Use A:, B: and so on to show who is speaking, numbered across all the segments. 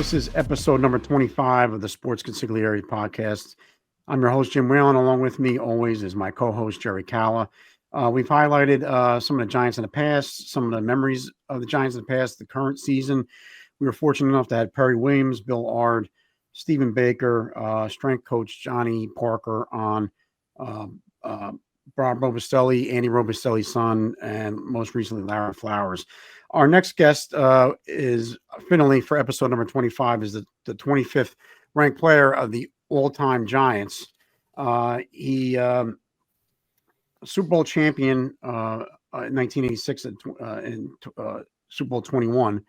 A: This is episode number 25 of the Sports Consiglieres podcast. I'm your host, Jim Whalen. Along with me always is my co-host, Jerry Calla. We've highlighted some of the Giants in the past, some of the memories of the Giants in the past, the current season. We were fortunate enough to have Perry Williams, Bill Ard, Stephen Baker, strength coach Johnny Parker on, Bob Robustelli, Andy Robustelli's son, and most recently Larry Flowers. Our next guest is finally for episode number 25 is the 25th ranked player of the all-time Giants. He Super Bowl champion in 1986 in Super Bowl 21.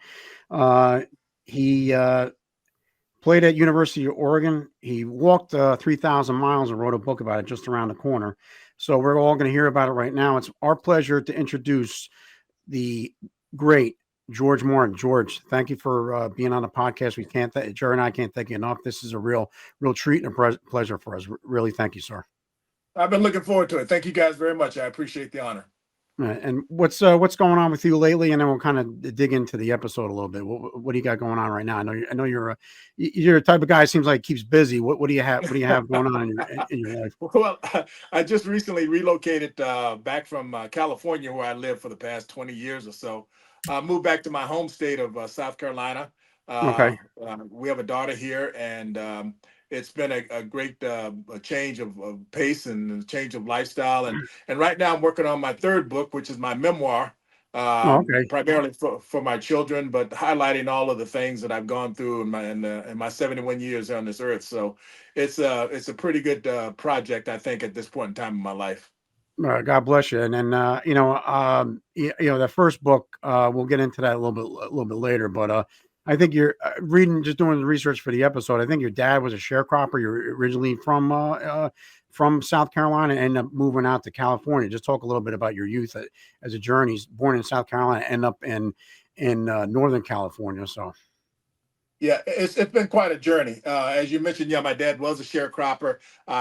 A: He played at University of Oregon. He walked 3,000 miles and wrote a book about it just around the corner. So we're all going to hear about it right now. It's our pleasure to introduce the great George Martin. George, thank you for being on the podcast. Jerry and I can't thank you enough. This is a real treat and a pleasure for us. Really, thank you, sir.
B: I've been looking forward to it. Thank you guys very much. I appreciate the honor.
A: And what's going on with you lately? And then we'll kind of dig into the episode a little bit. What do you got going on right now? I know you're a type of guy who seems like keeps busy. What do you have? What do you have going on in your life?
B: Well, I just recently relocated back from California, where I lived for the past 20 years or so. Moved back to my home state of South Carolina.
A: Okay.
B: We have a daughter here, and it's been a great a change of pace and a change of lifestyle. And right now I'm working on my third book, which is my memoir, primarily for my children, but highlighting all of the things that I've gone through in my 71 years on this earth. So it's a pretty good project, I think, at this point in time in my life.
A: God bless you. And then that first book, we'll get into that a little bit later. But I think you're just doing the research for the episode. I think your dad was a sharecropper. You're originally from South Carolina and ended up moving out to California. Just talk a little bit about your youth as a journey. He's born in South Carolina, end up in Northern California. So.
B: Yeah, it's been quite a journey. As you mentioned, my dad was a sharecropper.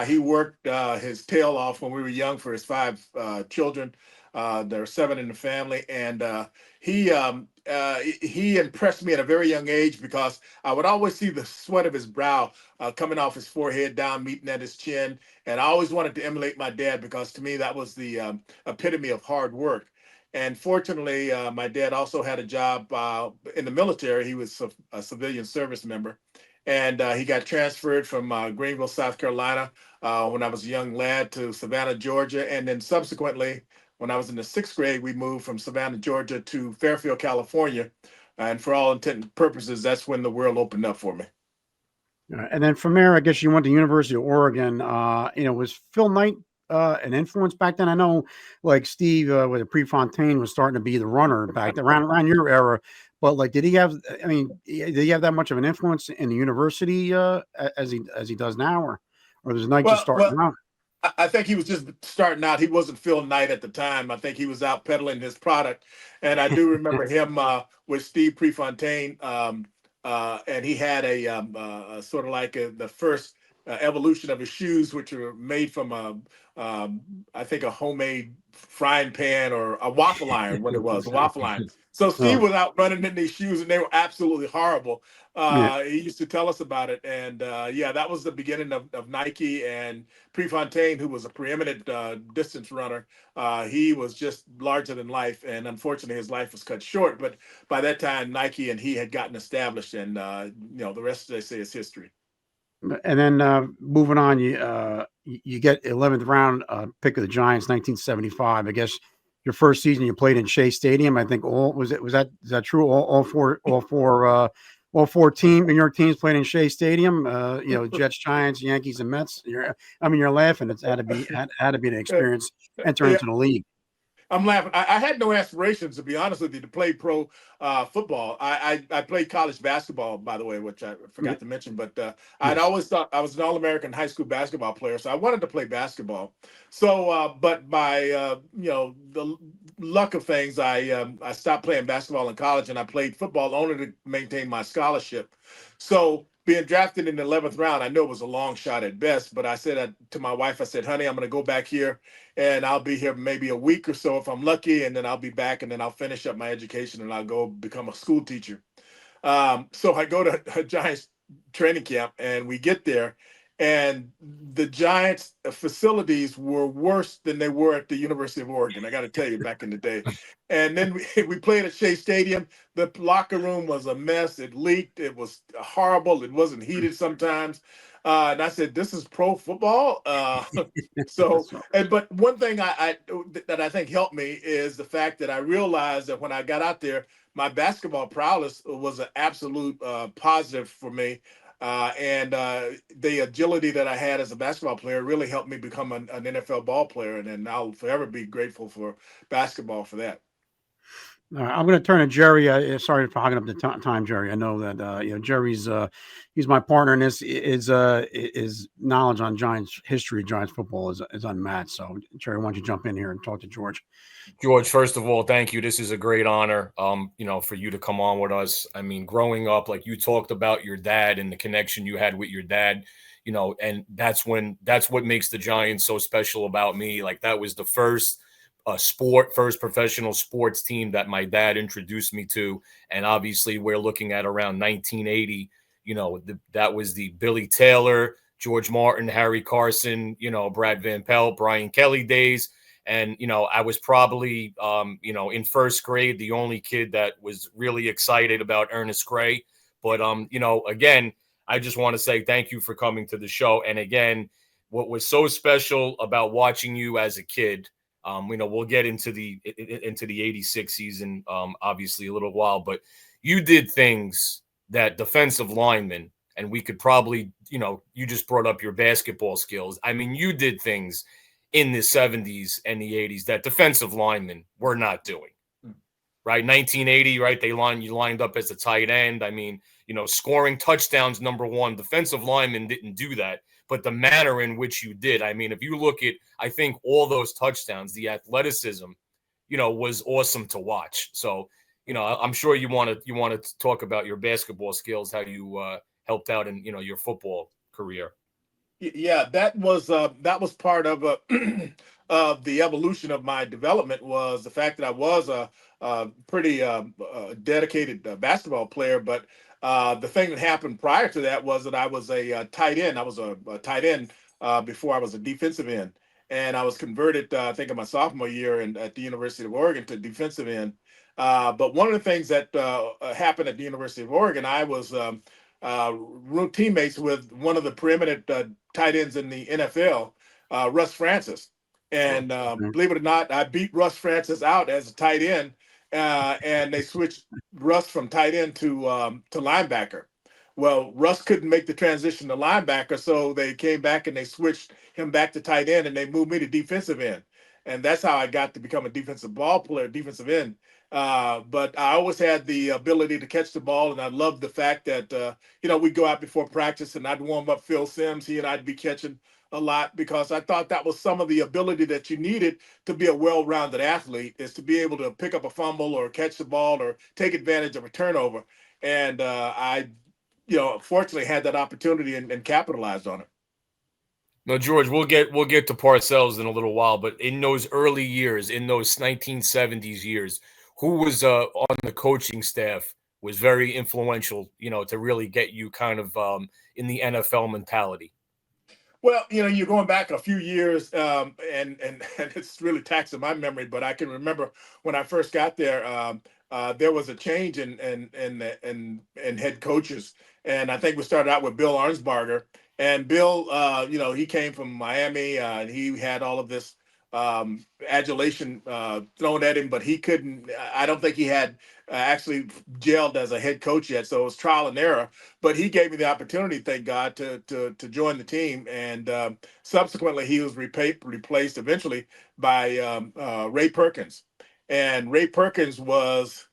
B: He worked his tail off when we were young for his 5 children. There are 7 in the family, and he impressed me at a very young age because I would always see the sweat of his brow coming off his forehead down, meeting at his chin, and I always wanted to emulate my dad because to me that was the epitome of hard work. And fortunately, my dad also had a job in the military. He was a civilian service member, and he got transferred from Greenville, South Carolina, when I was a young lad to Savannah, Georgia. And then subsequently, when I was in the 6th grade, we moved from Savannah, Georgia to Fairfield, California. And for all intent and purposes, that's when the world opened up for me.
A: And then from there, I guess you went to University of Oregon. Was Phil Knight an influence back then? I know, like Steve with Prefontaine was starting to be the runner back then, around your era. But like, did he have that much of an influence in the university as he does now, or was Knight just starting out?
B: I think he was just starting out. He wasn't Phil Knight at the time. I think he was out peddling his product, and I do remember him with Steve Prefontaine, and he had a sort of like the first evolution of his shoes, which were made from I think a homemade frying pan or a waffle iron, what it was, a waffle iron. So Steve was out running in these shoes, and they were absolutely horrible. He used to tell us about it, and that was the beginning of Nike. And Prefontaine, who was a preeminent distance runner, he was just larger than life, and unfortunately his life was cut short. But by that time, Nike and he had gotten established, and the rest, they say, is history.
A: And then moving on, you get 11th round pick of the Giants, 1975. I guess your first season you played in Shea Stadium. I think is that true? All four New York teams played in Shea Stadium. Jets, Giants, Yankees, and Mets. You're laughing. It's had to be an experience entering into the league.
B: I'm laughing. I had no aspirations, to be honest with you, to play pro football. I played college basketball, by the way, which I forgot to mention. But I'd always thought I was an All-American high school basketball player, so I wanted to play basketball. So, but by the luck of things, I stopped playing basketball in college, and I played football only to maintain my scholarship. So, being drafted in the 11th round, I know it was a long shot at best, but I said to my wife, I said, honey, I'm going to go back here and I'll be here maybe a week or so if I'm lucky, and then I'll be back, and then I'll finish up my education and I'll go become a school teacher. So I go to a Giants training camp, and we get there, and the Giants facilities were worse than they were at the University of Oregon. I got to tell you, back in the day. And then we played at Shea Stadium. The locker room was a mess. It leaked. It was horrible. It wasn't heated sometimes. And I said, "This is pro football." So,
A: That's right.
B: but one thing that I think helped me is the fact that I realized that when I got out there, my basketball prowess was an absolute positive for me. And the agility that I had as a basketball player really helped me become an NFL ball player. And I'll forever be grateful for basketball for that.
A: All right, I'm going to turn to Jerry. Sorry for hogging up the time, Jerry. I know that Jerry's he's my partner in this. His knowledge on Giants history, Giants football is unmatched. So, Jerry, why don't you jump in here and talk to George?
C: George, first of all, thank you. This is a great honor, for you to come on with us. I mean, growing up, like you talked about your dad and the connection you had with your dad, and that's what makes the Giants so special about me. Like that was the first first professional sports team that my dad introduced me to, and obviously we're looking at around 1980. That was the Billy Taylor, George Martin, Harry Carson, Brad Van Pelt, Brian Kelly days. And, I was probably, in first grade, the only kid that was really excited about Ernest Gray. But, again, I just want to say thank you for coming to the show. And again, what was so special about watching you as a kid, we'll get into the '86 season, obviously a little while, but you did things that defensive linemen, and we could probably, you just brought up your basketball skills. I mean, you did things in the 70s and the 80s that defensive linemen were not doing. Right? 1980, right? You lined up as a tight end. I mean, scoring touchdowns, number one. Defensive linemen didn't do that, but the manner in which you did. I mean, if you look at, I think all those touchdowns, the athleticism, was awesome to watch. So, I'm sure you want to talk about your basketball skills, how you helped out in, your football career.
B: Yeah, that was part of of the evolution of my development, was the fact that I was a pretty dedicated basketball player. But the thing that happened prior to that was that I was a tight end. I was a tight end before I was a defensive end, and I was converted, I think, in my sophomore year at the University of Oregon to defensive end. But one of the things that happened at the University of Oregon, I was teammates with one of the preeminent tight ends in the NFL, Russ Francis. And believe it or not, I beat Russ Francis out as a tight end, and they switched Russ from tight end to linebacker. Well, Russ couldn't make the transition to linebacker, so they came back and they switched him back to tight end, and they moved me to defensive end. And that's how I got to become a defensive ball player, defensive end. But I always had the ability to catch the ball, and I loved the fact that we'd go out before practice, and I'd warm up Phil Simms. He and I'd be catching a lot, because I thought that was some of the ability that you needed to be a well-rounded athlete, is to be able to pick up a fumble or catch the ball or take advantage of a turnover. And I, fortunately had that opportunity and capitalized on it.
C: No, George, we'll get to Parcells in a little while, but in those early years, in those 1970s years, who was on the coaching staff was very influential, to really get you kind of in the NFL mentality?
B: Well, you're going back a few years, and it's really taxing my memory, but I can remember when I first got there. There was a change in head coaches, and I think we started out with Bill Arnsbarger. And Bill, he came from Miami, and he had all of this adulation thrown at him, but he couldn't. I don't think he had actually gelled as a head coach yet, so it was trial and error. But he gave me the opportunity, thank God, to join the team, and subsequently he was replaced eventually by Ray Perkins. And Ray Perkins was,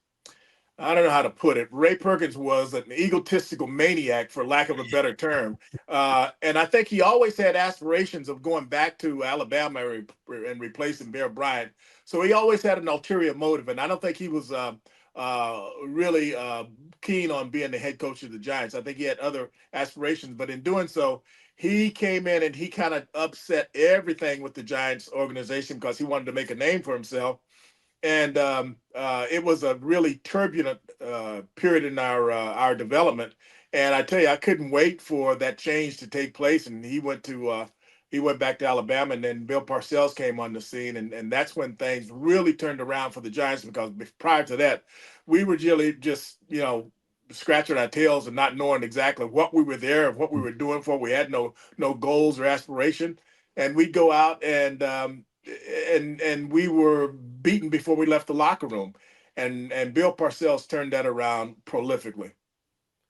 B: I don't know how to put it. Ray Perkins was an egotistical maniac, for lack of a better term. And I think he always had aspirations of going back to Alabama and replacing Bear Bryant. So he always had an ulterior motive. And I don't think he was really keen on being the head coach of the Giants. I think he had other aspirations. But in doing so, he came in and he kind of upset everything with the Giants organization, because he wanted to make a name for himself. And it was a really turbulent period in our development. And I tell you, I couldn't wait for that change to take place. And he went back to Alabama, and then Bill Parcells came on the scene, and that's when things really turned around for the Giants, because prior to that, we were really just scratching our tails and not knowing exactly what we were there and what we were doing for. We had no goals or aspiration, and we'd go out and we were beaten before we left the locker room, and Bill Parcells turned that around prolifically.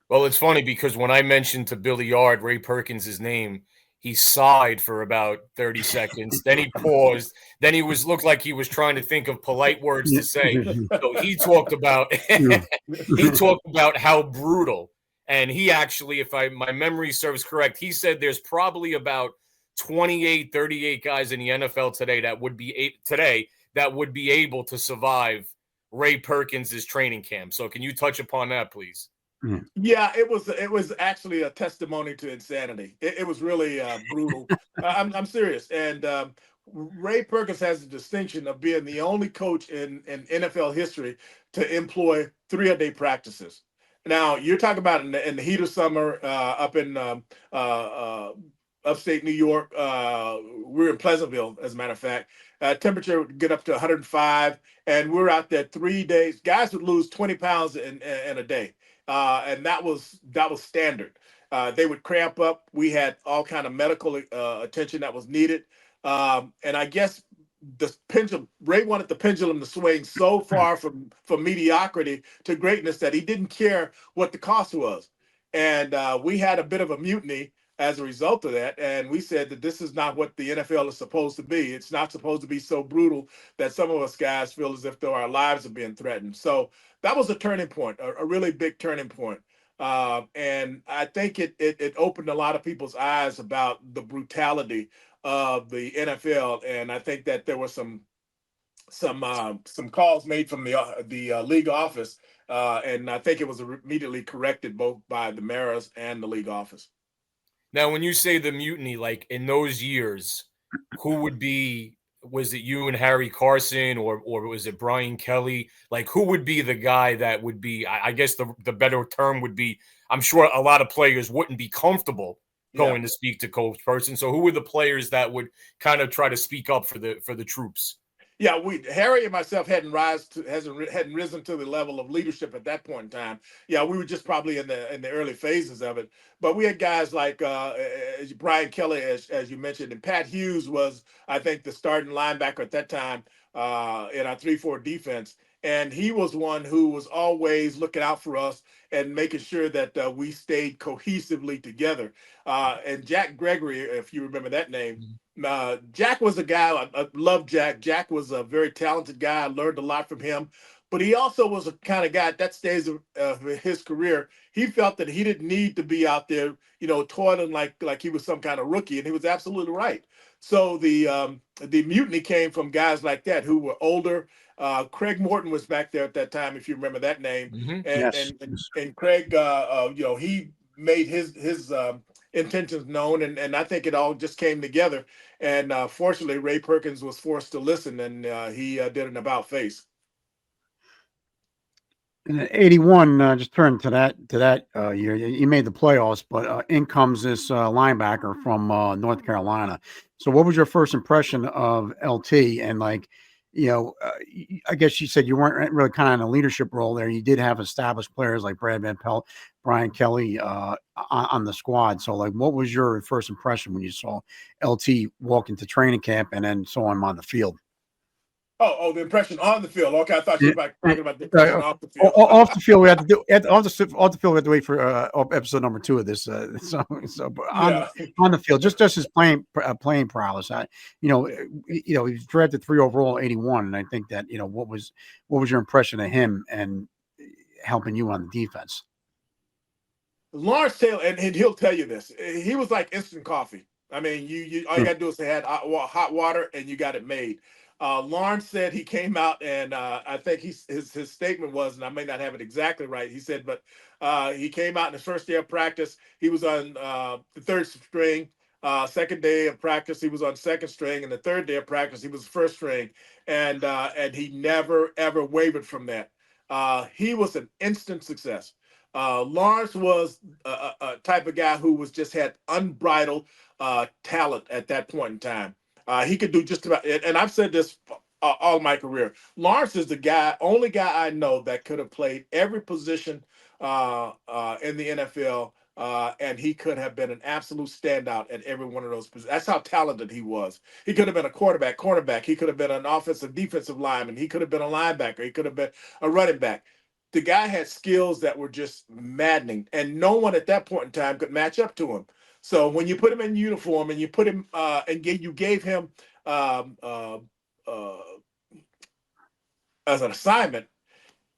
C: Well, it's funny because when I mentioned to Billy Yard Ray Perkins' name, he sighed for about 30 seconds. Then he paused. Then he looked like he was trying to think of polite words to say. So he talked about he talked about how brutal. And he actually, if my memory serves correct, he said there's probably about 28, 38 guys in the NFL today that would be able to survive Ray Perkins' training camp. So can you touch upon that, please?
B: Yeah, it was actually a testimony to insanity. It was really brutal. I'm serious. And Ray Perkins has the distinction of being the only coach in NFL history to employ 3-a-day practices. Now, you're talking about in the heat of summer up in upstate New York. We're in Pleasantville, as a matter of fact. Temperature would get up to 105, and we're out there 3 days. Guys would lose 20 pounds in a day. And that was standard. They would cramp up. We had all kind of medical attention that was needed. And I guess Ray wanted the pendulum to swing so far from mediocrity to greatness that he didn't care what the cost was. And we had a bit of a mutiny as a result of that. And we said that this is not what the NFL is supposed to be. It's not supposed to be so brutal that some of us guys feel as if though our lives are being threatened. So that was a turning point, a really big turning point. And I think it opened a lot of people's eyes about the brutality of the NFL. And I think that there were some calls made from the league office, and I think it was immediately corrected both by the mayors and the league office.
C: Now, when you say the mutiny, like in those years, who would be? Was it you and Harry Carson, or was it Brian Kelly? Like, who would be the guy that would be? I guess the better term would be. I'm sure a lot of players wouldn't be comfortable going to speak to coach person. So, who were the players that would kind of try to speak up for the troops?
B: Yeah, Harry and myself hadn't risen to the level of leadership at that point in time. Yeah, we were just probably in the early phases of it. But we had guys like Brian Kelly, as you mentioned, and Pat Hughes was, I think, the starting linebacker at that time in our 3-4 defense. And he was one who was always looking out for us and making sure that we stayed cohesively together. And Jack Gregory, if you remember that name, Jack was a guy, I loved Jack. Jack was a very talented guy. I learned a lot from him. But he also was a kind of guy at that stage of his career. He felt that he didn't need to be out there, toiling like he was some kind of rookie. And he was absolutely right. So the mutiny came from guys like that who were older. Craig Morton was back there at that time, if you remember that name.
C: Mm-hmm.
B: And Craig, he made his intentions known, and I think it all just came together. And fortunately, Ray Perkins was forced to listen, and he did an about face.
A: In 81, just turning to that year, you made the playoffs, but in comes this linebacker from North Carolina. So, what was your first impression of LT? And I guess you said you weren't really kind of in a leadership role there. You did have established players like Brad Van Pelt, Brian Kelly on the squad. So, what was your first impression when you saw LT walk into training camp and then saw him on the field?
B: Oh, the impression on the field. Okay, I thought you were talking about the impression off the field.
A: Off the field, we have to do. Off the field, we have to wait for episode number 2 of this. So but on the field, just his playing prowess. He was drafted 3 overall, 81, and I think that what was your impression of him and helping you on the defense?
B: Lawrence Taylor, and he'll tell you this. He was like instant coffee. I mean, you all you got to do is add hot water, and you got it made. Lawrence said he came out, and I think his statement was, and I may not have it exactly right. He said, but he came out in his first day of practice. He was on the third string. Second day of practice, he was on second string, and the third day of practice, he was first string, and he never ever wavered from that. He was an instant success. Lawrence was a type of guy who was just had unbridled talent at that point in time. He could do just about, and I've said this all my career. Lawrence is the only guy I know that could have played every position in the NFL, and he could have been an absolute standout at every one of those positions. That's how talented he was. He could have been a quarterback, cornerback. He could have been an offensive, defensive lineman. He could have been a linebacker. He could have been a running back. The guy had skills that were just maddening, and no one at that point in time could match up to him. So when you put him in uniform and you put him you gave him um, uh, uh, as an assignment,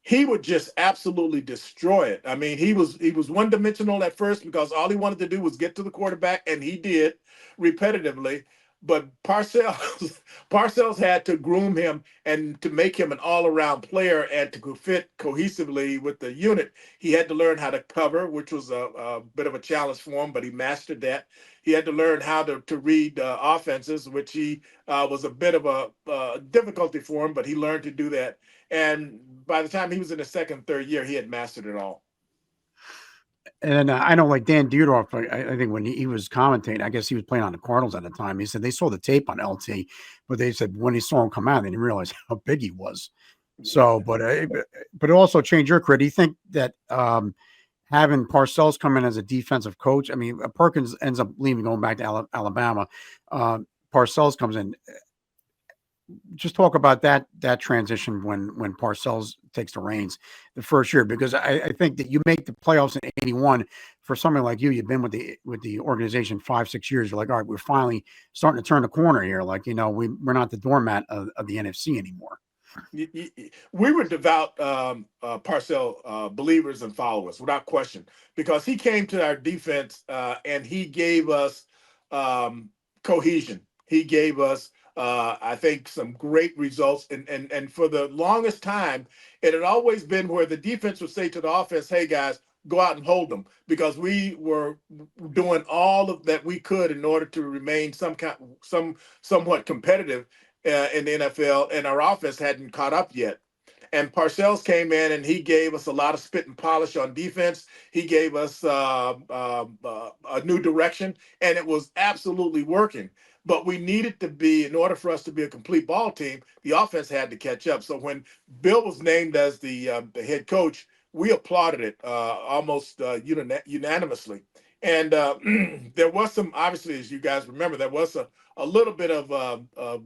B: he would just absolutely destroy it. I mean, he was one dimensional at first because all he wanted to do was get to the quarterback, and he did repetitively. But Parcells had to groom him and to make him an all-around player and to fit cohesively with the unit. He had to learn how to cover, which was a bit of a challenge for him, but he mastered that. He had to learn how to read offenses, which he was a bit of a difficulty for him, but he learned to do that. And by the time he was in his second, third year, he had mastered it all.
A: And I know, like Dan Dierdorf, I think when he was commentating, I guess he was playing on the Cardinals at the time. He said they saw the tape on LT, but they said when he saw him come out, they didn't realize how big he was. So, but it also changed your career. Do you think that having Parcells come in as a defensive coach? I mean, Perkins ends up leaving, going back to Alabama. Parcells comes in. Just talk about that transition when Parcells takes the reins the first year, because I think that you make the playoffs in '81 for somebody like you. You've been with the organization 5-6 years. You're like, all right, we're finally starting to turn the corner here. Like, we're not the doormat of the NFC anymore.
B: We were devout Parcell believers and followers, without question, because he came to our defense and he gave us cohesion. He gave us, I think, some great results. And for the longest time, it had always been where the defense would say to the offense, "Hey guys, go out and hold them," because we were doing all of that we could in order to remain somewhat competitive in the NFL, and our offense hadn't caught up yet. And Parcells came in and he gave us a lot of spit and polish on defense. He gave us a new direction, and it was absolutely working. But we needed to be, in order for us to be a complete ball team, the offense had to catch up. So when Bill was named as the head coach, we applauded it almost unanimously. And there was some, obviously, as you guys remember, there was a little bit of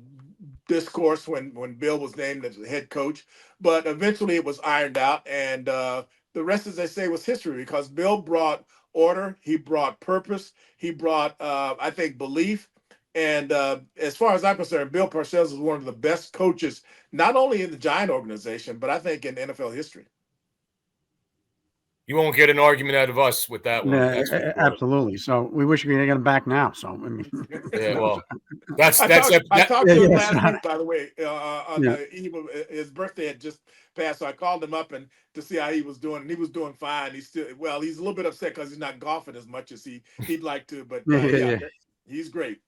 B: discourse when Bill was named as the head coach, but eventually it was ironed out, and the rest, as they say, was history, because Bill brought order, he brought purpose, he brought, I think, belief. And as far as I'm concerned, Bill Parcells is one of the best coaches, not only in the Giant organization, but I think in NFL history.
C: You won't get an argument out of us with that one.
A: Yeah, absolutely. So we wish we could get him back now. So I mean,
C: yeah, well,
B: I talked to him last week, by the way, on
A: Yeah.
B: the eve of his birthday had just passed. So I called him up and to see how he was doing. And he was doing fine. He's a little bit upset because he's not golfing as much as he'd like to. But
A: Yeah.
B: he's great.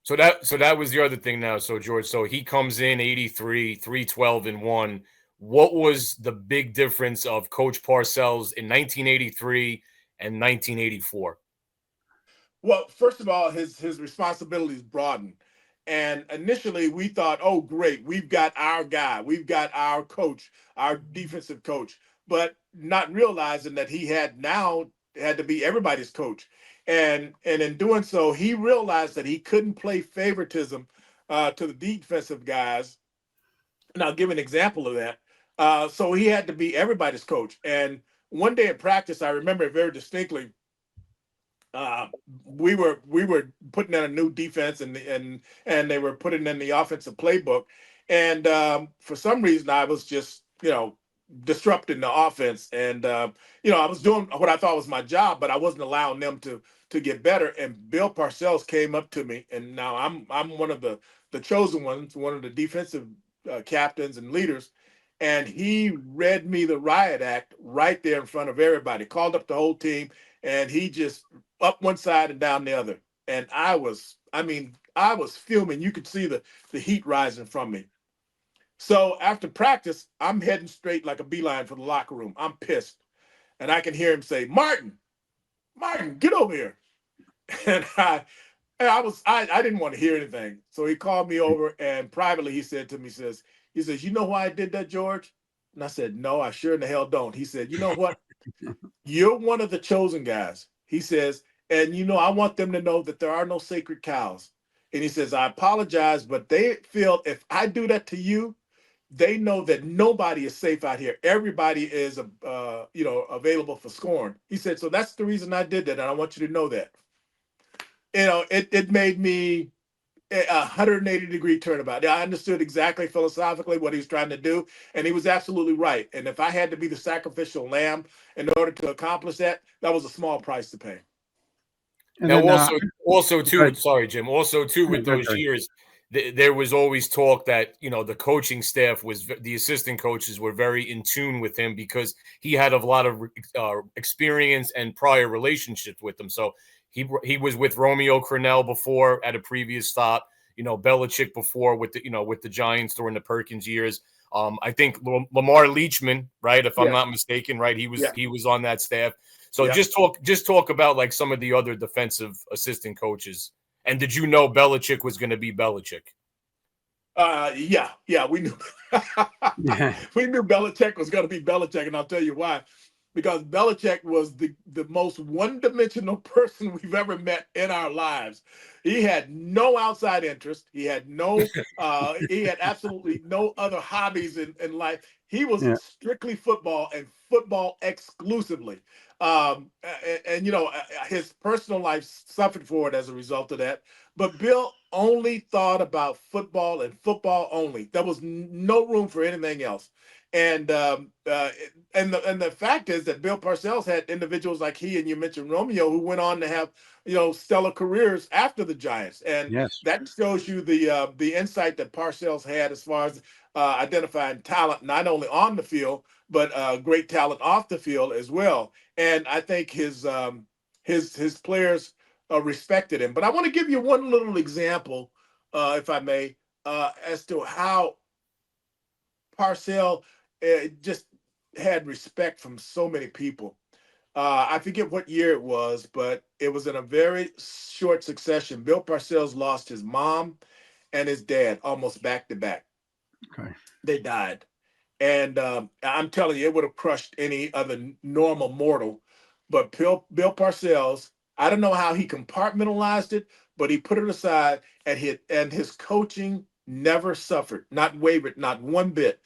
C: So that was the other thing now. So George, so he comes in 83, 3-12-1. What was the big difference of Coach Parcells in 1983 and 1984?
B: Well, first of all, his responsibilities broadened. And initially we thought, oh, great, we've got our guy, we've got our coach, our defensive coach, but not realizing that he had to be everybody's coach. And in doing so, he realized that he couldn't play favoritism to the defensive guys. And I'll give an example of that. So he had to be everybody's coach. And one day at practice, I remember it very distinctly. We were putting in a new defense, and they were putting in the offensive playbook. And for some reason, I was just disrupting the offense, and I was doing what I thought was my job, but I wasn't allowing them to get better. And Bill Parcells came up to me, and now I'm one of the chosen ones, one of the defensive captains and leaders, and he read me the riot act right there in front of everybody, called up the whole team, and he just up one side and down the other. And I was fuming. You could see the heat rising from me. So after practice, I'm heading straight like a beeline for the locker room. I'm pissed. And I can hear him say, Martin, get over here. And I didn't want to hear anything. So he called me over, and privately he said to me, he says, you know why I did that, George? And I said, no, I sure in the hell don't. He said, you know what? You're one of the chosen guys. He says, and I want them to know that there are no sacred cows. And he says, I apologize, but they feel if I do that to you, they know that nobody is safe out here. Everybody is, available for scoring. He said, so that's the reason I did that, and I want you to know that. It made me a 180-degree turnabout. I understood exactly philosophically what he was trying to do, and he was absolutely right. And if I had to be the sacrificial lamb in order to accomplish that, that was a small price to pay.
C: And now, also too, sorry, Jim. Also too, with those years, there was always talk that the coaching staff the assistant coaches were very in tune with him because he had a lot of experience and prior relationships with them. So he was with Romeo Crennel before at a previous stop. Belichick before with the Giants during the Perkins years. I think Lamar Leachman, right? If I'm not mistaken, right? He was on that staff. So just talk about like some of the other defensive assistant coaches. And did you know Belichick was going to be Belichick?
B: We knew we knew Belichick was going to be Belichick, and I'll tell you why. Because Belichick was the most one-dimensional person we've ever met in our lives. He had no outside interest. He had absolutely no other hobbies in life. He was strictly football and football exclusively. His personal life suffered for it as a result of that. But Bill only thought about football and football only. There was no room for anything else. And the fact is that Bill Parcells had individuals like he, and you mentioned Romeo, who went on to have stellar careers after the Giants, and that shows you the insight that Parcells had as far as identifying talent not only on the field but great talent off the field as well. And I think his players respected him. But I want to give you one little example, if I may, as to how Parcells just had respect from so many people. I forget what year it was, but it was in a very short succession. Bill Parcells lost his mom and his dad almost back to back.
A: Okay.
B: They died. And I'm telling you, it would have crushed any other normal mortal. But Bill Parcells, I don't know how he compartmentalized it, but he put it aside, and his coaching never suffered, not wavered, not one bit.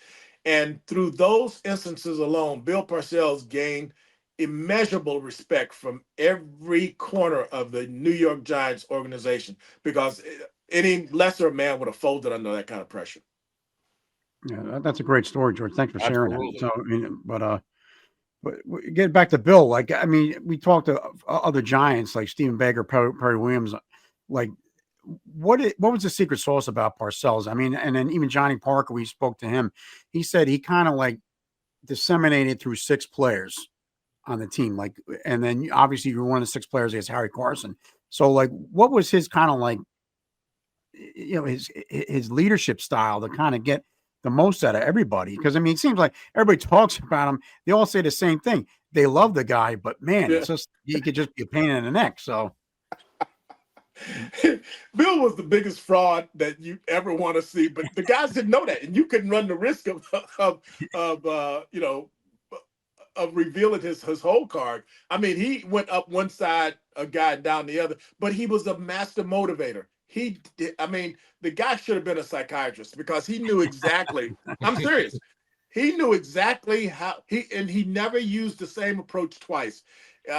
B: And through those instances alone, Bill Parcells gained immeasurable respect from every corner of the New York Giants organization, because any lesser man would have folded under that kind of pressure.
A: Yeah, that's a great story, George. Thanks for sharing
C: Absolutely.
A: that. So, but get back to Bill. We talked to other Giants like Stephen Baker, Perry Williams. Like, what was the secret sauce about Parcells? And then even Johnny Parker, we spoke to him. He said he kind of like disseminated through 6 players on the team. And then obviously you were one of the 6 players against Harry Carson. So what was his kind of his leadership style to kind of get the most out of everybody? Because it seems like everybody talks about him. They all say the same thing. They love the guy, but man, it's just he could just be a pain in the neck. So
B: Bill was the biggest fraud that you ever want to see, but the guys didn't know that, and you couldn't run the risk of revealing his whole card. He went up one side, a guy down the other, but he was a master motivator. The guy should have been a psychiatrist, because he knew exactly. I'm serious. He knew exactly how he never used the same approach twice.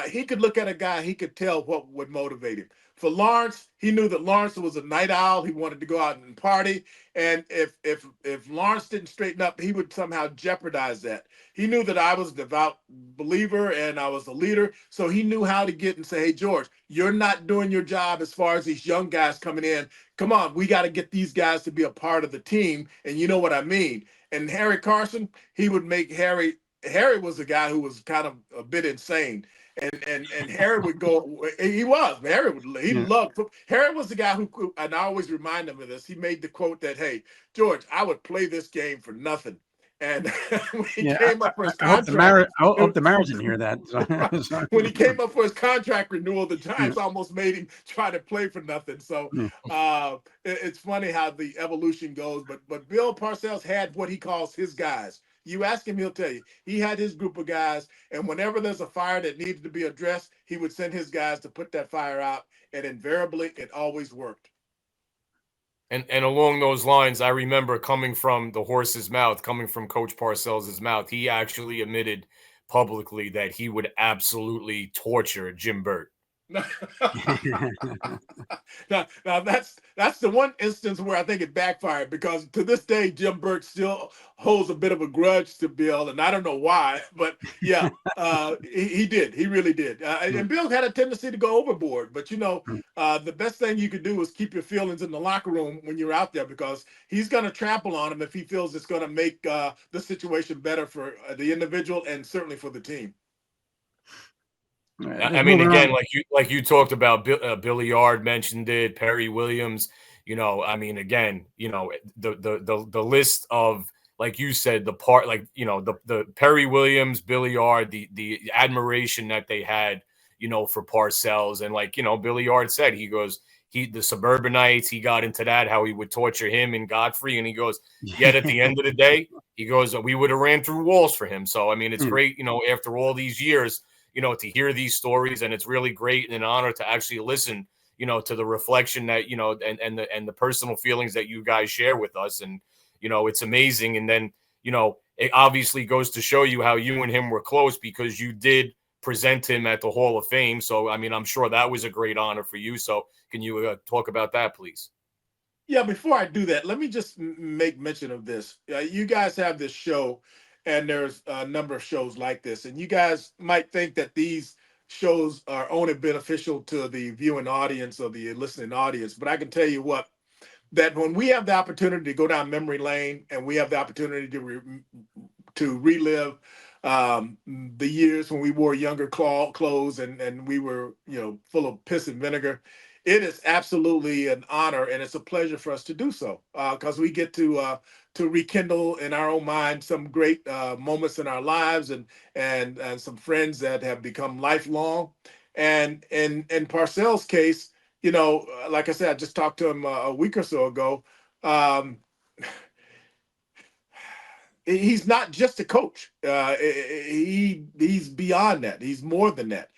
B: He could look at a guy, he could tell what would motivate him. For Lawrence, he knew that Lawrence was a night owl. He wanted to go out and party. And if Lawrence didn't straighten up, he would somehow jeopardize that. He knew that I was a devout believer and I was a leader. So he knew how to get and say, hey, George, you're not doing your job as far as these young guys coming in. Come on, we got to get these guys to be a part of the team. And you know what I mean. And Harry Carson, he would make Harry Harry was a guy who was kind of a bit insane. And Harry would go. He was. Harry would. He
A: Yeah.
B: loved. Harry was the guy who. And I always remind him of this. He made the quote that, "Hey, George, I would play this game for nothing." And when he came up for his contract,
A: I hope the marriage didn't hear that.
B: when he came up for his contract renewal, the Giants almost made him try to play for nothing. So it's funny how the evolution goes. But Bill Parcells had what he calls his guys. You ask him, he'll tell you. He had his group of guys, and whenever there's a fire that needed to be addressed, he would send his guys to put that fire out, and invariably, it always worked.
C: And along those lines, I remember coming from the horse's mouth, coming from Coach Parcells' mouth, he actually admitted publicly that he would absolutely torture Jim Burt.
B: now that's the one instance where I think it backfired, because to this day Jim Burt still holds a bit of a grudge to Bill, and I don't know why, but yeah, he did. He really did. And Bill had a tendency to go overboard, but the best thing you could do is keep your feelings in the locker room when you're out there, because he's going to trample on him if he feels it's going to make the situation better for the individual and certainly for the team.
C: I mean, again, like you talked about, Billy Yard mentioned it, Perry Williams. I mean, again, the list of, like you said, the part, like the Perry Williams, Billy Yard, the admiration that they had, for Parcells, and like Billy Yard said, he goes, the suburbanites, he got into that, how he would torture him and Godfrey, and he goes, yet at the end of the day, he goes, we would have ran through walls for him. So I mean, it's great, after all these years, to hear these stories, and it's really great and an honor to actually listen, to the reflection that, and the personal feelings that you guys share with us. And, it's amazing. And then, it obviously goes to show you how you and him were close, because you did present him at the Hall of Fame. So, I mean, I'm sure that was a great honor for you. So can you talk about that, please?
B: Yeah, before I do that, let me just make mention of this. You guys have this show, and there's a number of shows like this, and you guys might think that these shows are only beneficial to the viewing audience or the listening audience, but I can tell you what, that when we have the opportunity to go down memory lane, and we have the opportunity to relive the years when we wore younger clothes and we were full of piss and vinegar, it is absolutely an honor, and it's a pleasure for us to do so, because we get to rekindle in our own mind some great moments in our lives, and some friends that have become lifelong. And in Parcells' case, like I said, I just talked to him a week or so ago. He's not just a coach. He's beyond that. He's more than that.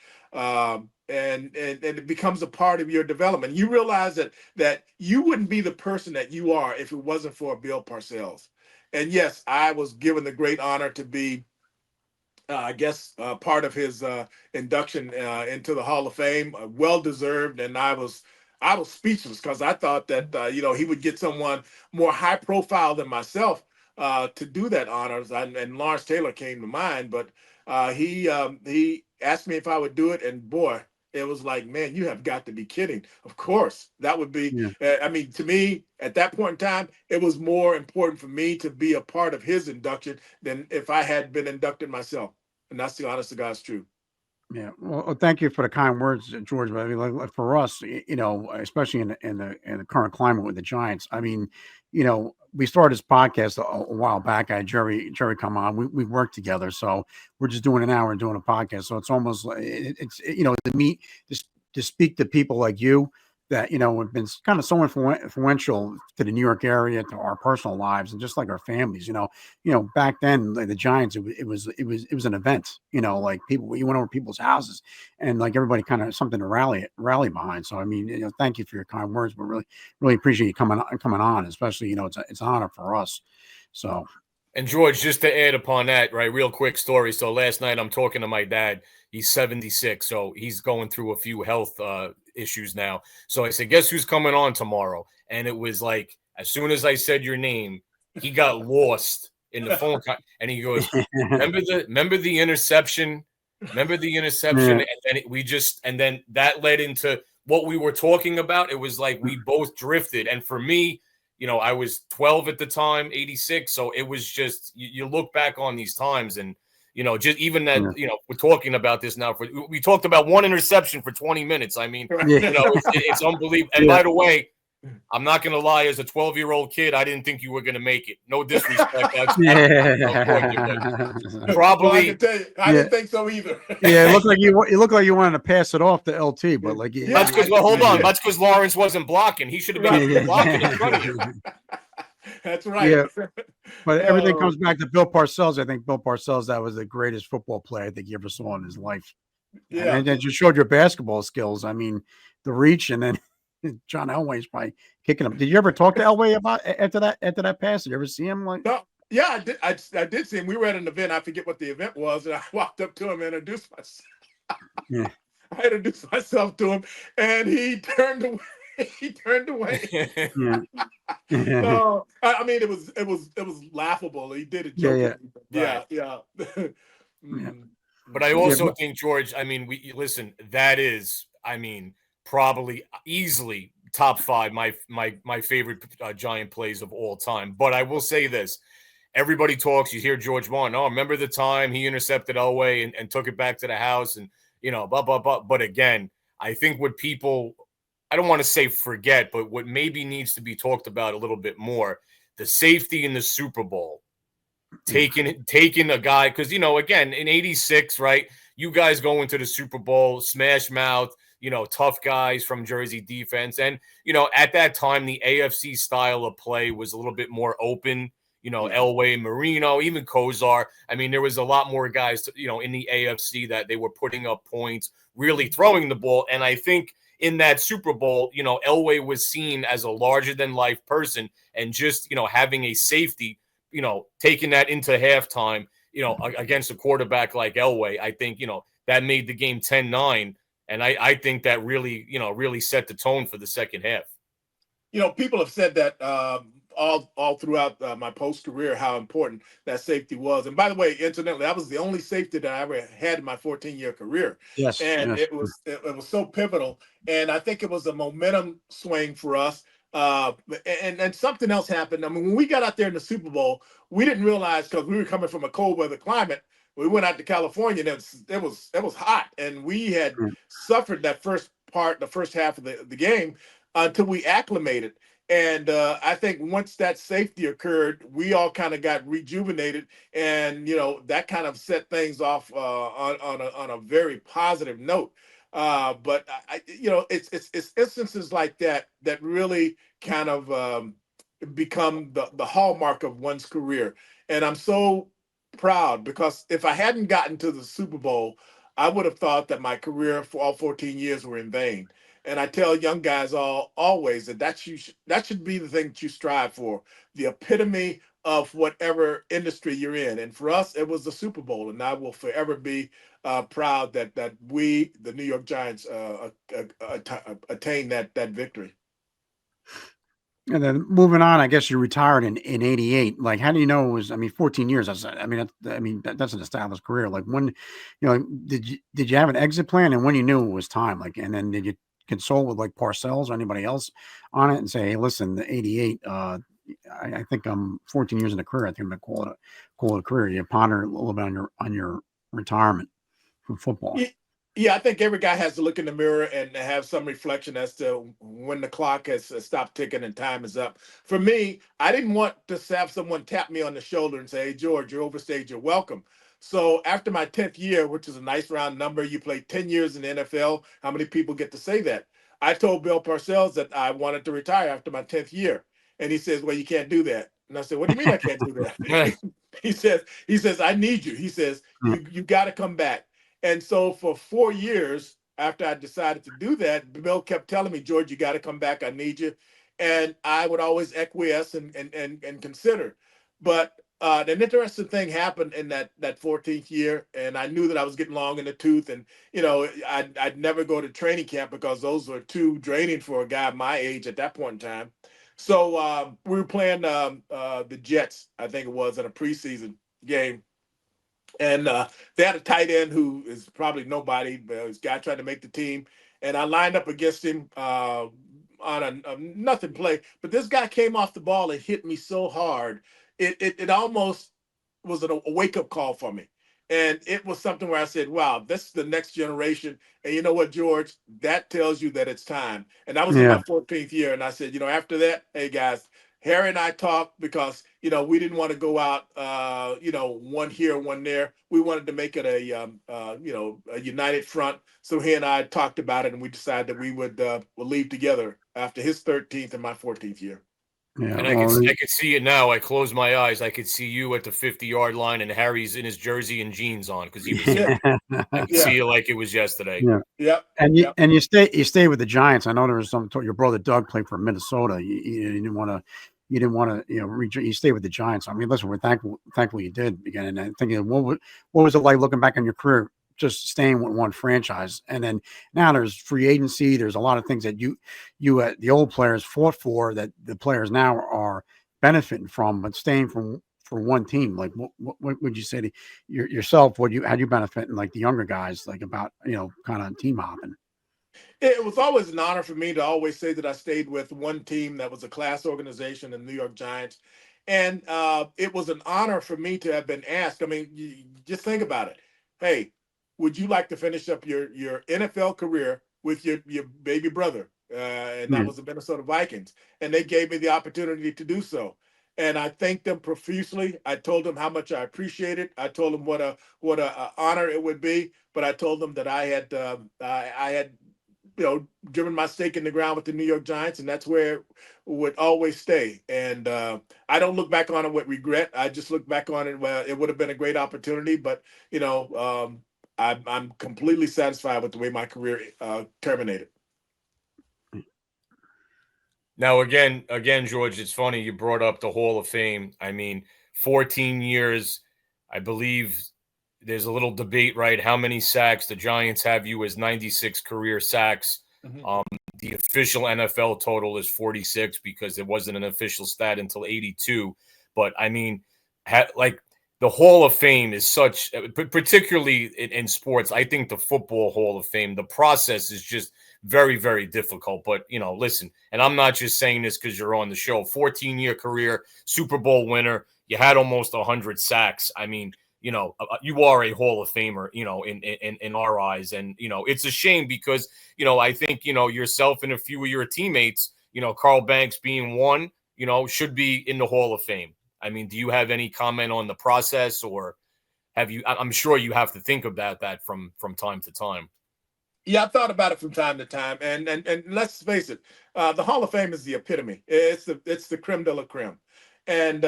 B: And it becomes a part of your development. You realize that you wouldn't be the person that you are if it wasn't for Bill Parcells. And yes, I was given the great honor to be, part of his induction into the Hall of Fame, well deserved. And I was speechless, because I thought that he would get someone more high profile than myself to do that honors. And Lawrence Taylor came to mind, but he asked me if I would do it, and boy, it was like, man, you have got to be kidding. Of course, that would be, I mean, to me, at that point in time, it was more important for me to be a part of his induction than if I had been inducted myself. And that's the honest to God's truth.
A: Yeah. Well, thank you for the kind words, George. But I mean, like for us, especially in the current climate with the Giants, I mean, we started this podcast a while back. I had Jerry come on. We worked together, so we're just doing an hour and doing a podcast. So it's almost like it's to meet to speak to people like you that have been kind of so influential to the New York area, to our personal lives, and just like our families. Back then, like the Giants, it was an event. Like people, you went over people's houses, and like everybody kind of something to rally behind. So I mean, thank you for your kind words. But really appreciate you coming on, especially it's an honor for us. So.
C: And George, just to add upon that, right, real quick story. So last night I'm talking to my dad. He's 76, so he's going through a few health issues now. So I said, guess who's coming on tomorrow? And it was like, as soon as I said your name, he got lost in the phone. And he goes, remember the interception? Remember the interception? Yeah. And then that led into what we were talking about. It was like we both drifted. And for me, I was 12 at the time, 86. So it was just, you look back on these times and, You know, just even that,
A: Yeah.
C: you know, we're talking about this now. We talked about one interception for 20 minutes. I mean,
A: Yeah.
C: you know, it's unbelievable. And by the way, I'm not going to lie. As a 12-year-old kid, I didn't think you were going to make it. No disrespect.
B: Well, I
C: Probably.
B: can tell you, I didn't think so either.
A: Yeah, it looked like you wanted to pass it off to LT, but like
C: That's because, well, hold on. That's because Lawrence wasn't blocking. He should have been blocking in front of you.
B: That's right.
A: Yeah, but everything comes back to Bill Parcells. I think Bill Parcells, that was the greatest football player I think he ever saw in his life.
B: Yeah.
A: And it just showed your basketball skills. I mean, the reach, and then John Elway's probably kicking him. Did you ever talk to Elway about after that pass? Did you ever see him like?
B: No, yeah, I did. I did see him. We were at an event. I forget what the event was, and I walked up to him and introduced myself.
A: Yeah.
B: I introduced myself to him, and he turned away. He turned away.
A: Yeah.
B: No, I mean it was laughable. He did it jokingly. Yeah.
C: But I also think, George, I mean, listen, that is, I mean, probably easily top 5 my favorite Giant plays of all time. But I will say this. Everybody talks, you hear George Martin, oh, remember the time he intercepted Elway and took it back to the house and, you know, blah, blah, blah. But again, I think what people, I don't want to say forget, but what maybe needs to be talked about a little bit more, the safety in the Super Bowl, taking a guy, because, you know, again, in 86, right, you guys go into the Super Bowl, smash mouth, you know, tough guys from Jersey defense. And, you know, at that time, the AFC style of play was a little bit more open. You know, Elway, Marino, even Kozar. I mean, there was a lot more guys, you know, in the AFC that they were putting up points, really throwing the ball. And I think in that Super Bowl, you know, Elway was seen as a larger-than-life person, and just, you know, having a safety, you know, taking that into halftime, you know, against a quarterback like Elway, I think, you know, that made the game 10-9. And I think that really, you know, really set the tone for the second half.
B: You know, people have said that all throughout my post career, how important that safety was. And by the way, incidentally, that was the only safety that I ever had in my 14-year career.
A: Yes,
B: and
A: yes.
B: it was so pivotal. And I think it was a momentum swing for us. And something else happened. I mean, when we got out there in the Super Bowl, we didn't realize, because we were coming from a cold weather climate. We went out to California, and it was hot, and we had suffered that first half of the game until we acclimated. And I think once that safety occurred, we all kind of got rejuvenated, and you know that kind of set things off on a very positive note. But you know, it's instances like that that really kind of become the hallmark of one's career. And I'm so proud, because if I hadn't gotten to the Super Bowl, I would have thought that my career for all 14 years were in vain. And I tell young guys always that that should be the thing that you strive for, the epitome of whatever industry you're in. And for us, it was the Super Bowl, and I will forever be proud that we, the New York Giants, attained that victory.
A: And then moving on, I guess you retired in '88. Like, how do you know it was? I mean, 14 years. That's an established career. Like, when, you know, did you have an exit plan, and when you knew it was time? Like, and then did you consult with like Parcells or anybody else on it and say, hey, listen, the '88. I think I'm 14 years in a career. I think I'm gonna call it a career. You ponder a little bit on your retirement from football.
B: Yeah, I think every guy has to look in the mirror and have some reflection as to when the clock has stopped ticking and time is up. For me, I didn't want to have someone tap me on the shoulder and say, hey, George, you're overstayed, you're welcome. So after my 10th year, which is a nice round number, you played 10 years in the NFL. How many people get to say that? I told Bill Parcells that I wanted to retire after my 10th year. And he says, well, you can't do that. And I said, what do you mean I can't do that? he says, I need you. He says, you got to come back. And so for 4 years after I decided to do that, Bill kept telling me, George, you got to come back. I need you. And I would always acquiesce and consider. But an interesting thing happened in that 14th year, and I knew that I was getting long in the tooth. And, you know, I'd never go to training camp because those were too draining for a guy my age at that point in time. So we were playing the Jets, I think it was, in a preseason game. And they had a tight end who is probably nobody, but this guy trying to make the team. And I lined up against him on a nothing play. But this guy came off the ball and hit me so hard, it almost was a wake-up call for me. And it was something where I said, wow, this is the next generation. And you know what, George, that tells you that it's time. And I was in my
A: Yeah.
B: 14th year. And I said, after that, hey guys, Harry and I talked because, we didn't want to go out, one here, one there. We wanted to make it a united front. So he and I talked about it, and we decided that we would we'll leave together after his 13th and my 14th year.
A: Yeah.
C: And
A: Well,
C: I could see it now. I close my eyes. I could see you at the 50-yard line, and Harry's in his jersey and jeans on because he was there. I could see it like it was yesterday.
A: Yeah.
B: Yep.
A: And
B: Yep.
A: you stay with the Giants. I know there was some. Your brother Doug played for Minnesota. You didn't want to. You didn't want to. You stay with the Giants. I mean, listen, we're thankful you did again. And I'm thinking, what was it like looking back on your career, just staying with one franchise, and then now there's free agency. There's a lot of things that you the old players fought for that the players now are benefiting from, but staying for one team. Like, what would you say to yourself? How'd you benefit, and like the younger guys, like about kind of team hopping?
B: It was always an honor for me to always say that I stayed with one team that was a class organization, the New York Giants. And it was an honor for me to have been asked. I mean, you just think about it. Hey, would you like to finish up your NFL career with your baby brother? And that was the Minnesota Vikings. And they gave me the opportunity to do so. And I thanked them profusely. I told them how much I appreciate it. I told them what a honor it would be. But I told them that I had driven my stake in the ground with the New York Giants, and that's where it would always stay. And I don't look back on it with regret. I just look back on it. Well, it would have been a great opportunity, but I'm completely satisfied with the way my career terminated.
C: Now, again, George, it's funny you brought up the Hall of Fame. I mean, 14 years, I believe. There's a little debate, right? How many sacks? The Giants have you as 96 career sacks.
B: Mm-hmm.
C: The official NFL total is 46 because it wasn't an official stat until 82. But I mean, like the Hall of Fame is such, particularly in sports. I think the Football Hall of Fame, the process is just very, very difficult. But listen, and I'm not just saying this because you're on the show. 14-year career, Super Bowl winner. You had almost 100 sacks. I mean, you are a Hall of Famer, in our eyes. And, it's a shame because, I think, yourself and a few of your teammates, Carl Banks being one, should be in the Hall of Fame. I mean, do you have any comment on the process, or have you? I'm sure you have to think about that from time to time.
B: Yeah, I thought about it from time to time, and let's face it, the Hall of Fame is the epitome. It's the creme de la creme. And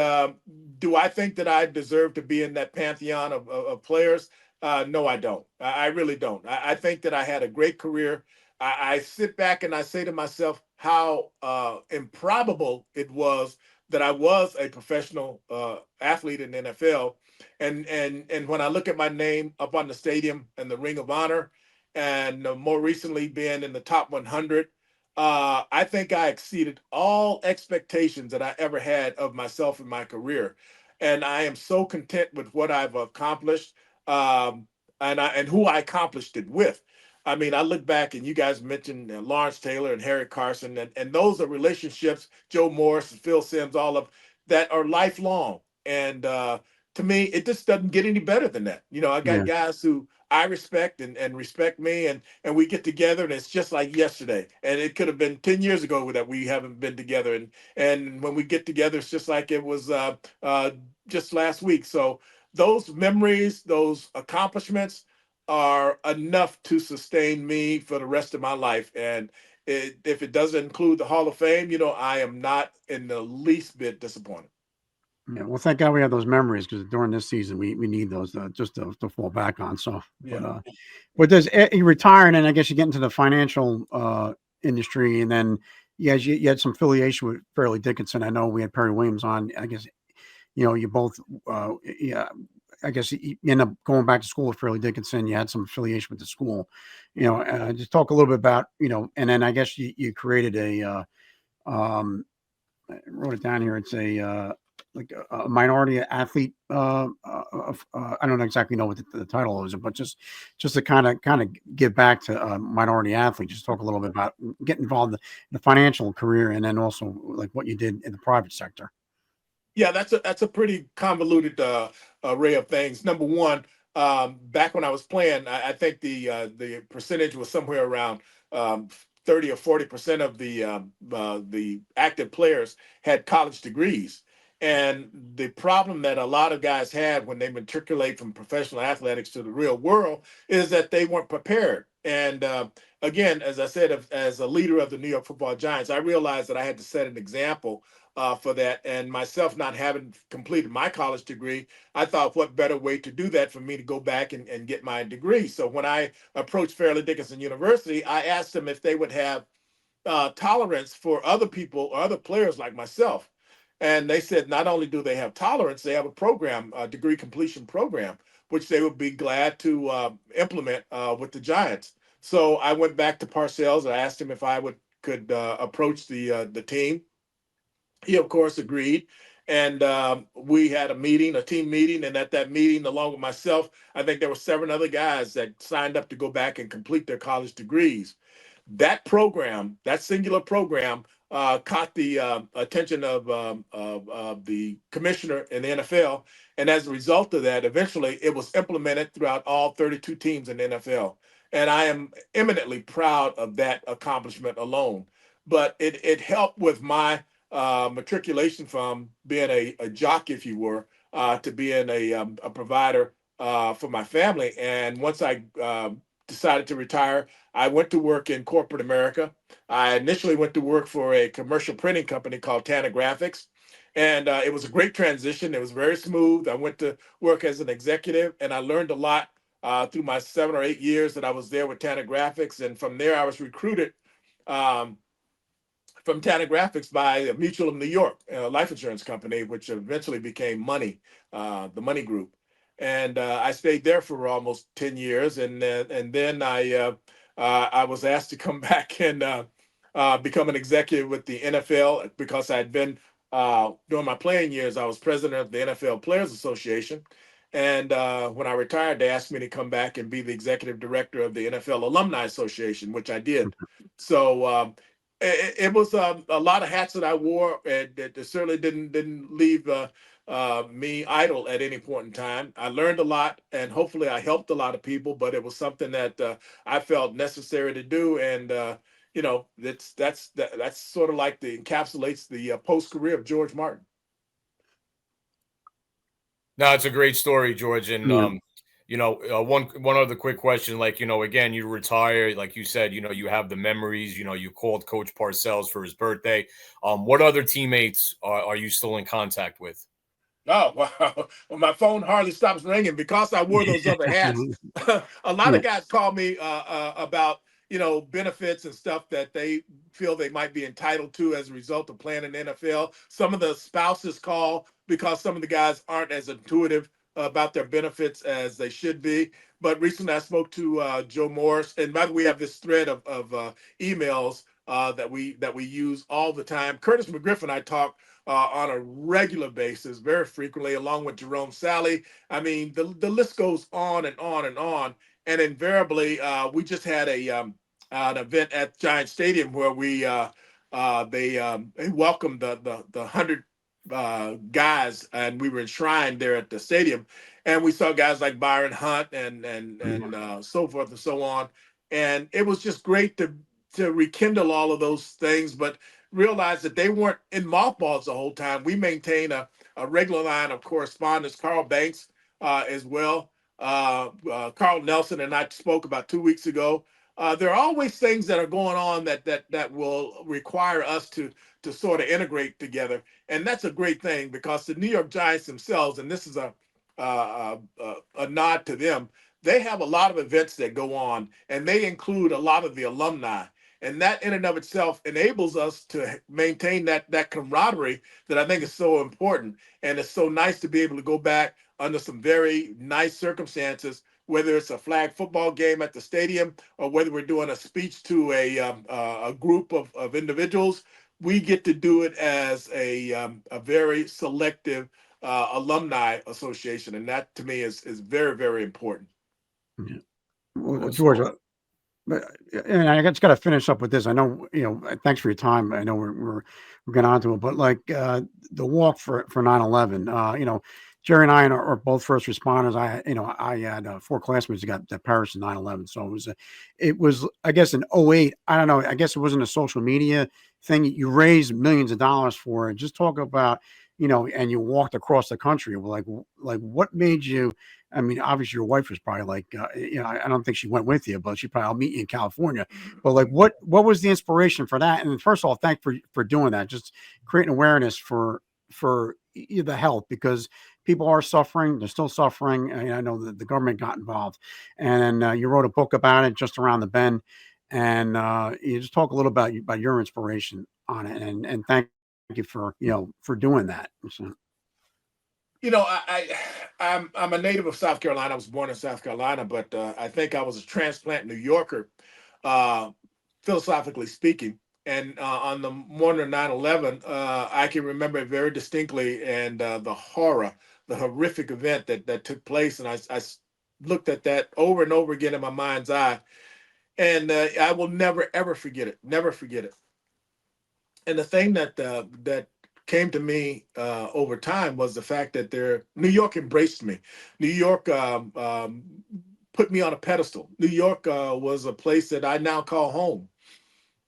B: do I think that I deserve to be in that pantheon of players? No, I don't. I really don't. I think that I had a great career. I sit back and I say to myself how improbable it was that I was a professional athlete in the NFL. And when I look at my name up on the stadium and the Ring of Honor, and more recently being in the top 100, I think I exceeded all expectations that I ever had of myself in my career. And I am so content with what I've accomplished, and who I accomplished it with. I mean, I look back and you guys mentioned Lawrence Taylor and Harry Carson, and those are relationships, Joe Morris and Phil Simms, all of that are lifelong. And to me, it just doesn't get any better than that. I got guys who I respect and respect me, and we get together and it's just like yesterday. And it could have been 10 years ago that we haven't been together. And when we get together, it's just like it was just last week. So those memories, those accomplishments are enough to sustain me for the rest of my life. And if it doesn't include the Hall of Fame, I am not in the least bit disappointed.
A: Yeah, well, thank God we have those memories because during this season we need those just to fall back on. So,
B: Yeah.
A: but there's you retiring, and I guess you get into the financial industry, and then you had some affiliation with Fairleigh Dickinson. I know we had Perry Williams on. I guess you both yeah. I guess you end up going back to school with Fairleigh Dickinson. You had some affiliation with the school. Just talk a little bit about and then I guess you created I wrote it down here. It's a like a minority athlete. I don't exactly know what the title is, but just to kind of give back to minority athletes. Just talk a little bit about getting involved in the financial career, and then also like what you did in the private sector.
B: Yeah, that's a pretty convoluted array of things. Number one, back when I was playing, I think the percentage was somewhere around 30 or 40% of the active players had college degrees. And the problem that a lot of guys had when they matriculate from professional athletics to the real world is that they weren't prepared. And again, as I said, as a leader of the New York Football Giants, I realized that I had to set an example for that. And myself not having completed my college degree, I thought, what better way to do that for me to go back and get my degree? So when I approached Fairleigh Dickinson University, I asked them if they would have tolerance for other people or other players like myself. And they said not only do they have tolerance, they have a program, a degree completion program, which they would be glad to implement with the Giants. So I went back to Parcells. I asked him if I could approach the team. He, of course, agreed. And we had a team meeting. And at that meeting, along with myself, I think there were 7 other guys that signed up to go back and complete their college degrees. That program, that singular program, caught the attention of the commissioner in the NFL. And as a result of that, eventually it was implemented throughout all 32 teams in the NFL. And I am eminently proud of that accomplishment alone. But it helped with my matriculation from being a jock, if you were, to being a provider for my family. And once I decided to retire, I went to work in corporate America. I initially went to work for a commercial printing company called Tana Graphics. And it was a great transition. It was very smooth. I went to work as an executive, and I learned a lot through my 7 or 8 years that I was there with Tana Graphics. And from there, I was recruited from Tana Graphics by a Mutual of New York, a life insurance company, which eventually became Money, the Money Group. And I stayed there for almost 10 years. And then I was asked to come back and become an executive with the NFL because I had been, during my playing years, I was president of the NFL Players Association. And when I retired, they asked me to come back and be the executive director of the NFL Alumni Association, which I did. So it was a lot of hats that I wore, and it certainly didn't leave me idle at any point in time. I learned a lot, and hopefully I helped a lot of people, but it was something that I felt necessary to do. And that's sort of like encapsulates the post career of George Martin.
C: No, it's a great story, George. And
A: Yeah.
C: one other quick question, like, again, you retire, like you said, you have the memories, you called Coach Parcells for his birthday. What other teammates are you still in contact with?
B: Oh, wow. Well, my phone hardly stops ringing because I wore those other hats. A lot
A: Yeah.
B: of guys call me about, benefits and stuff that they feel they might be entitled to as a result of playing in the NFL. Some of the spouses call because some of the guys aren't as intuitive about their benefits as they should be. But recently I spoke to Joe Morris. And by the way, we have this thread of emails that we use all the time. Curtis McGriff and I talk on a regular basis, very frequently, along with Jerome Sally. I mean, the list goes on and on and on. And invariably, we just had an event at Giant Stadium where they welcomed the 100 guys, and we were enshrined there at the stadium. And we saw guys like Byron Hunt and so forth and so on. And it was just great to rekindle all of those things, but realize that they weren't in mothballs the whole time. We maintain a regular line of correspondence. Carl Banks as well. Carl Nelson and I spoke about 2 weeks ago. There are always things that are going on that will require us to sort of integrate together, and that's a great thing because the New York Giants themselves, and this is a nod to them, they have a lot of events that go on, and they include a lot of the alumni. And that in and of itself enables us to maintain that camaraderie that I think is so important. And it's so nice to be able to go back under some very nice circumstances, whether it's a flag football game at the stadium or whether we're doing a speech to a group of individuals. We get to do it as a very selective alumni association. And that to me is very, very important.
A: Yeah. Well, George, and I just got to finish up with this. I know, thanks for your time. I know we're getting on to it, but like the walk for 9/11, Jerry and I are both first responders. I had 4 classmates that perished in 9/11. So it was, I guess, in '08. I don't know. I guess it wasn't a social media thing. You raised millions of dollars for it. Just talk about, and you walked across the country. Like what made you? I mean, obviously your wife was probably like, I don't think she went with you, but she probably, I'll meet you in California. But like, what was the inspiration for that? And first of all, thank for doing that. Just creating awareness for the health, because people are suffering. They're still suffering. And I know that the government got involved, and you wrote a book about it, Just Around the Bend, and you just talk a little about your inspiration on it, and thank you for doing that. So,
B: I'm a native of South Carolina. I was born in South Carolina, but I think I was a transplant New Yorker, uh, philosophically speaking. And on the morning of 9/11, I can remember it very distinctly, and the horror, the horrific event that took place. And I looked at that over and over again in my mind's eye, and I will never ever forget it. Never forget it. And the thing that came to me over time was the fact that New York embraced me. New York put me on a pedestal. New York was a place that I now call home.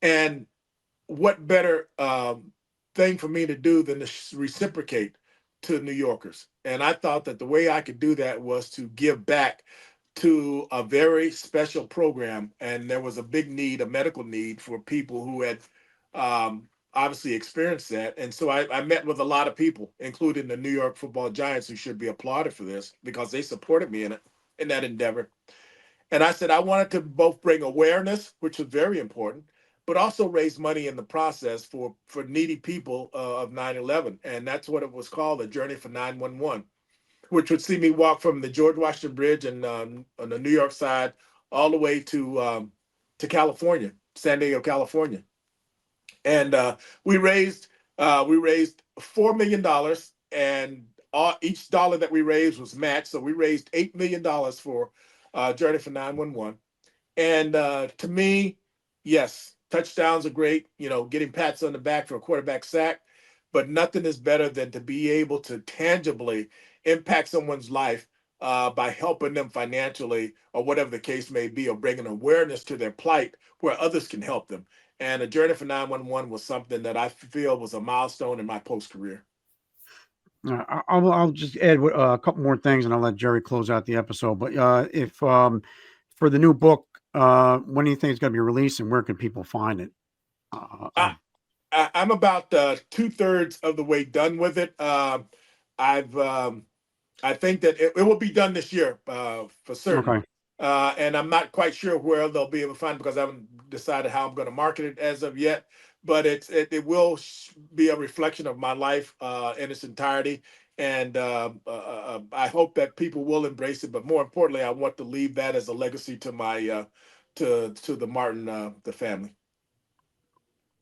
B: And what better thing for me to do than to reciprocate to New Yorkers? And I thought that the way I could do that was to give back to a very special program. And there was a big need, a medical need for people who had obviously experienced that. And so I met with a lot of people, including the New York Football Giants, who should be applauded for this because they supported me in that endeavor. And I said I wanted to both bring awareness, which was very important, but also raise money in the process for needy people of 9/11. And that's what it was called, a journey for 911, which would see me walk from the George Washington Bridge and on the New York side all the way to California, San Diego, California. And we raised $4 million, and each dollar that we raised was matched. So we raised $8 million for Journey for 911. And to me, yes, touchdowns are great. Getting pats on the back for a quarterback sack, but nothing is better than to be able to tangibly impact someone's life by helping them financially or whatever the case may be, or bringing awareness to their plight where others can help them. And a journey for 911 was something that I feel was a milestone in my post career.
A: I'll just add a couple more things, and I'll let Jerry close out the episode. But if for the new book, when do you think it's going to be released, and where can people find it?
B: I'm about 2/3 of the way done with it. I think that it will be done this year for certain.
A: Okay.
B: And I'm not quite sure where they'll be able to find it because I haven't decided how I'm going to market it as of yet. But it will be a reflection of my life in its entirety. And I hope that people will embrace it. But more importantly, I want to leave that as a legacy to my to the Martin the family.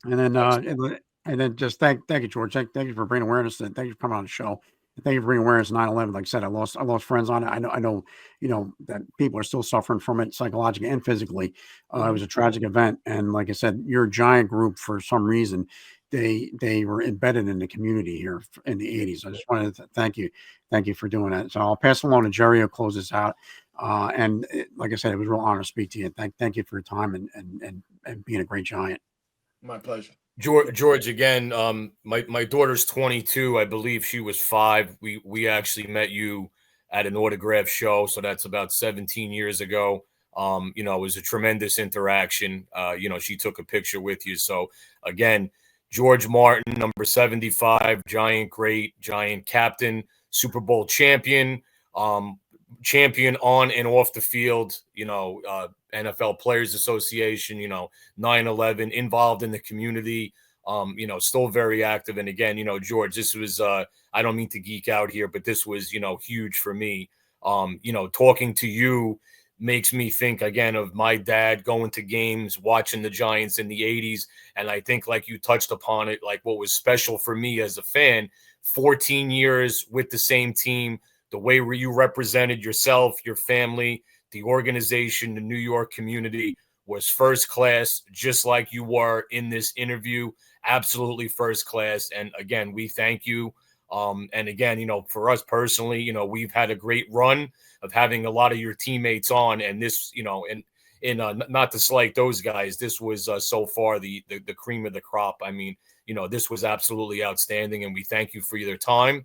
A: And then just thank you, George. Thank you for bringing awareness, and thank you for coming on the show. And thank you for bringing awareness to 9/11. Like I said, I lost friends on it. I know, that people are still suffering from it psychologically and physically. It was a tragic event, and like I said, your giant group, for some reason, they were embedded in the community here in the '80s. I just wanted to thank you for doing that. So I'll pass along to Jerry, who'll close this out. Like I said, it was a real honor to speak to you. Thank you for your time and being a great giant.
B: My pleasure.
C: George, again, my daughter's 22. I believe she was 5. We actually met you at an autograph show, so that's about 17 years ago. It was a tremendous interaction. She took a picture with you. So again, George Martin, number 75, giant great, giant captain, Super Bowl champion, champion on and off the field, NFL Players Association, 9/11, involved in the community, still very active. And again, George, this was, I don't mean to geek out here, but this was, huge for me. Talking to you makes me think again of my dad going to games, watching the Giants in the 80s. And I think, like you touched upon it, like what was special for me as a fan, 14 years with the same team, the way where you represented yourself, your family, the organization, the New York community was first class, just like you were in this interview. Absolutely first class. And again, we thank you. And again, for us personally, we've had a great run of having a lot of your teammates on, and this, not to slight those guys, this was so far the cream of the crop. I mean, this was absolutely outstanding, and we thank you for your time.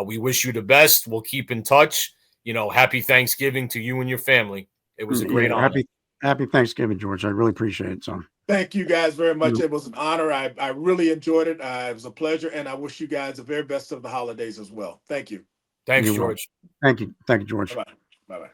C: We wish you the best. We'll keep in touch. Happy Thanksgiving to you and your family. It was a great honor.
A: Happy Thanksgiving, George. I really appreciate it, son.
B: Thank you guys very much. It was an honor. I really enjoyed it. It was a pleasure, and I wish you guys the very best of the holidays as well. Thank you.
C: Thanks, George.
A: Thank you. Thank you, George.
B: Bye-bye. Bye-bye.